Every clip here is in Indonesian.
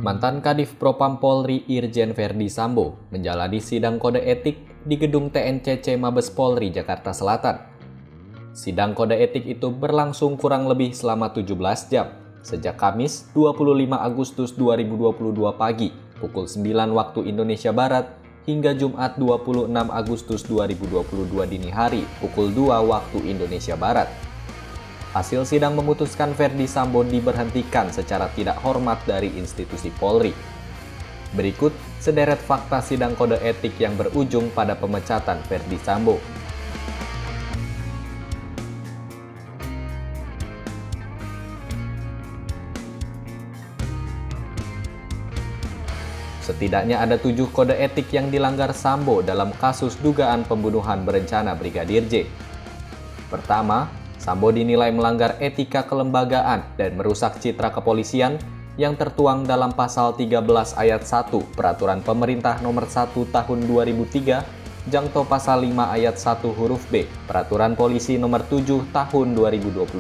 Mantan Kadif Propam Polri Irjen Verdi Sambo menjalani sidang kode etik di gedung TNCC Mabes Polri, Jakarta Selatan. Sidang kode etik itu berlangsung kurang lebih selama 17 jam, sejak Kamis 25 Agustus 2022 pagi pukul 9 waktu Indonesia Barat hingga Jumat 26 Agustus 2022 dini hari pukul 2 waktu Indonesia Barat. Hasil sidang memutuskan Verdi Sambo diberhentikan secara tidak hormat dari institusi Polri. Berikut sederet fakta sidang kode etik yang berujung pada pemecatan Verdi Sambo. Setidaknya ada 7 kode etik yang dilanggar Sambo dalam kasus dugaan pembunuhan berencana Brigadir J. Pertama, Sambo dinilai melanggar etika kelembagaan dan merusak citra kepolisian yang tertuang dalam pasal 13 ayat 1 Peraturan Pemerintah Nomor 1 Tahun 2003, jangto pasal 5 ayat 1 huruf B Peraturan Polisi Nomor 7 Tahun 2022.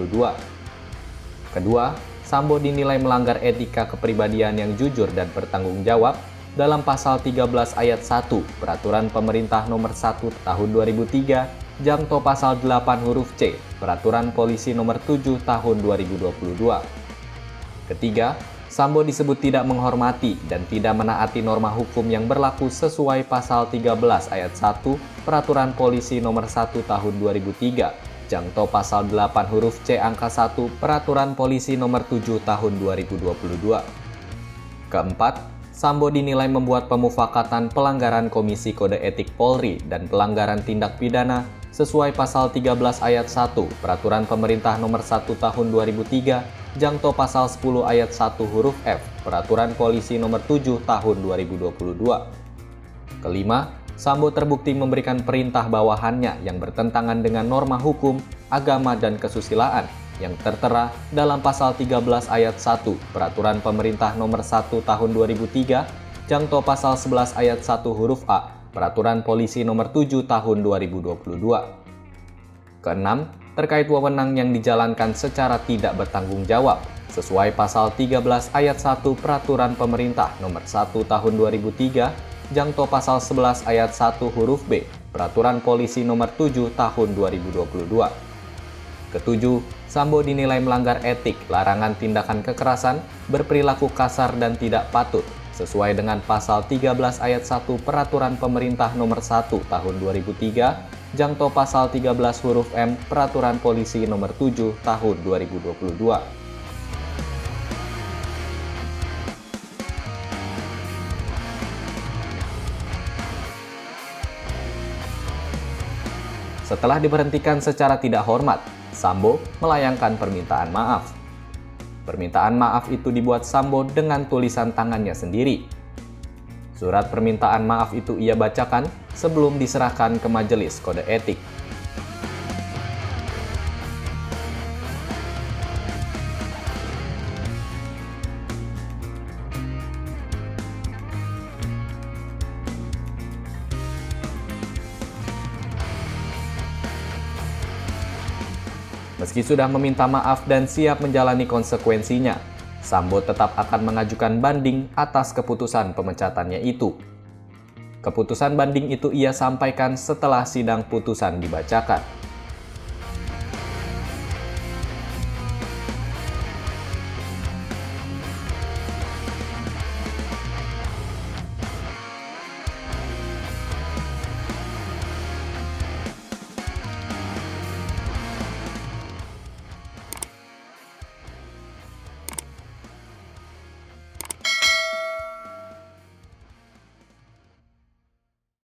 Kedua, Sambo dinilai melanggar etika kepribadian yang jujur dan bertanggung jawab dalam pasal 13 ayat 1 Peraturan Pemerintah Nomor 1 Tahun 2003, jangto pasal 8 huruf C Peraturan Polisi Nomor 7 Tahun 2022. Ketiga, Sambo disebut tidak menghormati dan tidak menaati norma hukum yang berlaku sesuai pasal 13 ayat 1 Peraturan Polisi Nomor 1 Tahun 2003, jangto pasal 8 huruf C angka 1 Peraturan Polisi Nomor 7 Tahun 2022. Keempat, Sambo dinilai membuat pemufakatan pelanggaran Komisi Kode Etik Polri dan pelanggaran tindak pidana sesuai pasal 13 ayat 1 Peraturan Pemerintah Nomor 1 Tahun 2003, jangto pasal 10 ayat 1 huruf F Peraturan Polisi Nomor 7 Tahun 2022. Kelima, Sambo terbukti memberikan perintah bawahannya yang bertentangan dengan norma hukum, agama, dan kesusilaan yang tertera dalam pasal 13 ayat 1 Peraturan Pemerintah Nomor 1 Tahun 2003, jangto pasal 11 ayat 1 huruf A Peraturan Polisi Nomor 7 Tahun 2022. Keenam, terkait wewenang yang dijalankan secara tidak bertanggung jawab sesuai pasal 13 ayat 1 Peraturan Pemerintah Nomor 1 Tahun 2003, jangto pasal 11 ayat 1 huruf B Peraturan Polisi Nomor 7 Tahun 2022. Ketujuh, Sambo dinilai melanggar etik larangan tindakan kekerasan, berperilaku kasar dan tidak patut sesuai dengan pasal 13 ayat 1 Peraturan Pemerintah Nomor 1 Tahun 2003, jangto pasal 13 huruf M Peraturan Polisi Nomor 7 Tahun 2022. Setelah diberhentikan secara tidak hormat, Sambo melayangkan permintaan maaf. Permintaan maaf itu dibuat Sambo dengan tulisan tangannya sendiri. Surat permintaan maaf itu ia bacakan sebelum diserahkan ke Majelis Kode Etik. Meski sudah meminta maaf dan siap menjalani konsekuensinya, Sambo tetap akan mengajukan banding atas keputusan pemecatannya itu. Keputusan banding itu ia sampaikan setelah sidang putusan dibacakan.